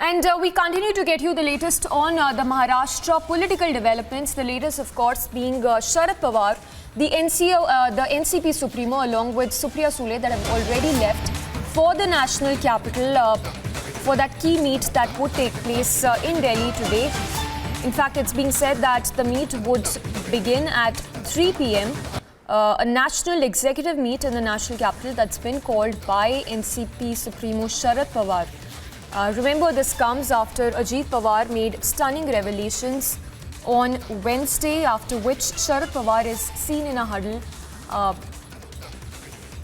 And we continue to get you the latest on the Maharashtra political developments. The latest, of course, being Sharad Pawar, the NCP Supremo, along with Supriya Sule, that have already left for the national capital for that key meet that would take place in Delhi today. In fact, it's being said that the meet would begin at 3 p.m. A national executive meet in the national capital that's been called by NCP Supremo Sharad Pawar. Remember, this comes after Ajit Pawar made stunning revelations on Wednesday, after which Sharad Pawar is seen in a huddle.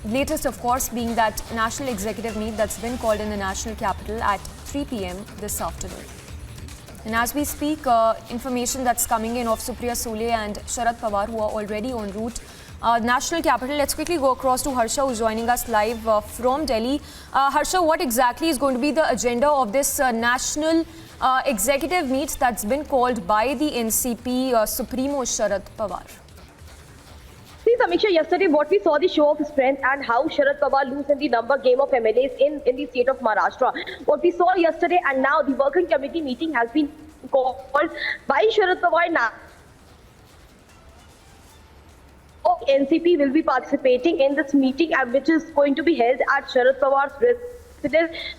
Latest, of course, being that national executive meet that's been called in the national capital at 3 p.m. this afternoon. And as we speak, information that's coming in of Supriya Sule and Sharad Pawar, who are already en route national capital. Let's quickly go across to Harsha, who's joining us live from Delhi. Harsha, what exactly is going to be the agenda of this national executive meet that's been called by the NCP Supremo Sharad Pawar? See, Samiksha, yesterday what we saw the show of strength and how Sharad Pawar lose in the number game of MLAs in the state of Maharashtra. What we saw yesterday, and now the working committee meeting has been called by Sharad Pawar now. NCP will be participating in this meeting, which is going to be held at Sharad Pawar's residence.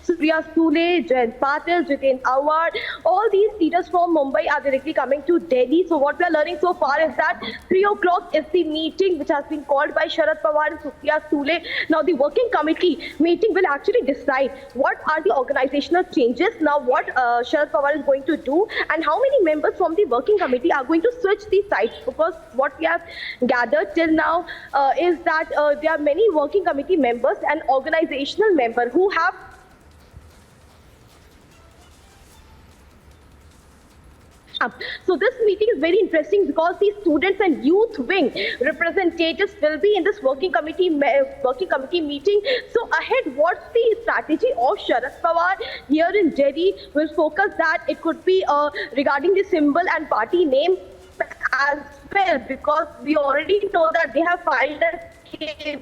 Supriya Sule, Ajit Pawar, Ajit Pawar, all these leaders from Mumbai are directly coming to Delhi. So what we are learning so far is that 3 o'clock is the meeting which has been called by Sharad Pawar and Supriya Sule. Now the working committee meeting will actually decide what are the organizational changes, now what Sharad Pawar is going to do, and how many members from the working committee are going to switch the sides. Because what we have gathered till now is that there are many working committee members and organizational members who have So this meeting is very interesting because the students and youth wing representatives will be in this working committee meeting. So ahead, what's the strategy of Sharad Pawar here in Delhi? Will focus that it could be regarding the symbol and party name as well, because we already know that they have filed a case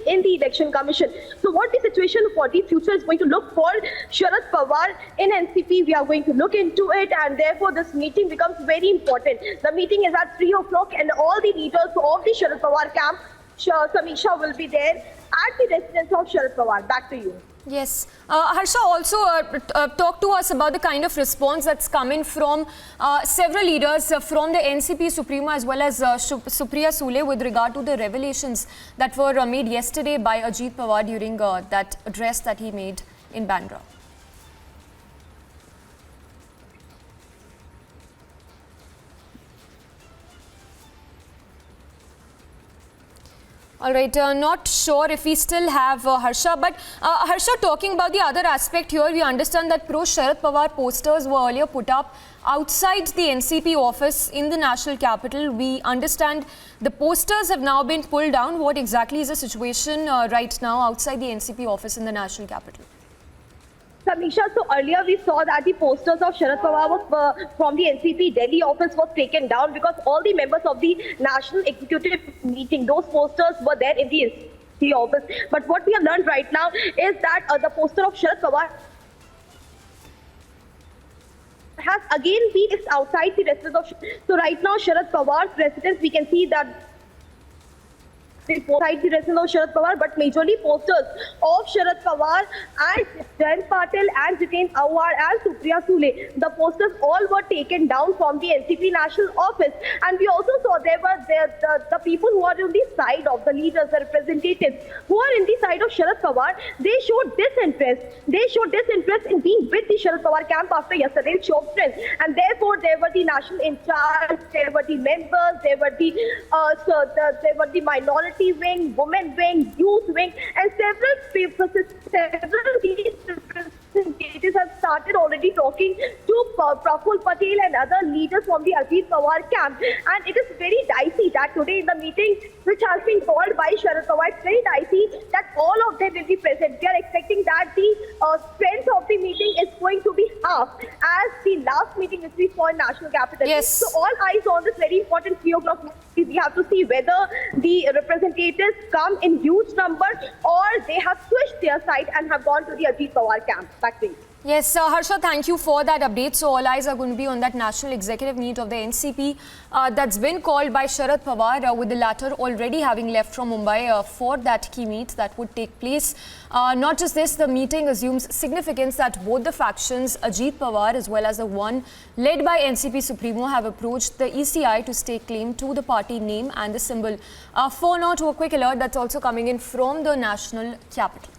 in the election commission. So what the situation for the future is going to look for Sharad Pawar in NCP, we are going to look into it, and therefore this meeting becomes very important. The meeting is at 3 o'clock and all the leaders of the Sharad Pawar camp, Samisha, will be there at the residence of Sharad Pawar. Back to you. Yes. Harsha, also talk to us about the kind of response that's coming from several leaders from the NCP Supremo as well as Supriya Sule with regard to the revelations that were made yesterday by Ajit Pawar during that address that he made in Bandra. All right, not sure if we still have Harsha, but Harsha, talking about the other aspect here, we understand that pro-Sharad Pawar posters were earlier put up outside the NCP office in the national capital. We understand the posters have now been pulled down. What exactly is the situation right now outside the NCP office in the national capital? Samisha, so earlier we saw that the posters of Sharad Pawar from the NCP Delhi office was taken down because all the members of the national executive meeting, those posters were there in the NCP office. But what we have learned right now is that the poster of Sharad Pawar has again been outside the residence of. So right now, Sharad Pawar's residence, we can see that outside the residence of Sharad Pawar, but majorly posters of Sharad Pawar and Ajit Patil and Ajit Pawar and Supriya Sule. The posters all were taken down from the NCP national office, and we also saw there were the people who are on the side of the leaders, the representatives who are in the side of Sharad Pawar. They showed disinterest. They showed disinterest in being with the Sharad Pawar camp after yesterday's show of strength, and therefore there were the national in charge, there were the members, there were the minority wing, women wing, youth wing, and several representatives have started already talking to Praful Patel and other leaders from the Ajit Pawar camp. And it is very dicey that today in the meeting which has been called by Sharad Pawar, it's very dicey that all of them will be present. We are expecting that the strength of the meeting is going to be half as the last meeting which we saw in National Capital. Yes. So all eyes on this very important 3 o'clock. We have to see whether the representatives come in huge numbers or they have switched their side and have gone to the Ajit Pawar camp. Back to you. Yes, Harsha, thank you for that update. So all eyes are going to be on that national executive meet of the NCP that's been called by Sharad Pawar, with the latter already having left from Mumbai for that key meet that would take place. Not just this, the meeting assumes significance that both the factions, Ajit Pawar as well as the one led by NCP Supremo, have approached the ECI to stake claim to the party name and the symbol. For now, to a quick alert that's also coming in from the national capital.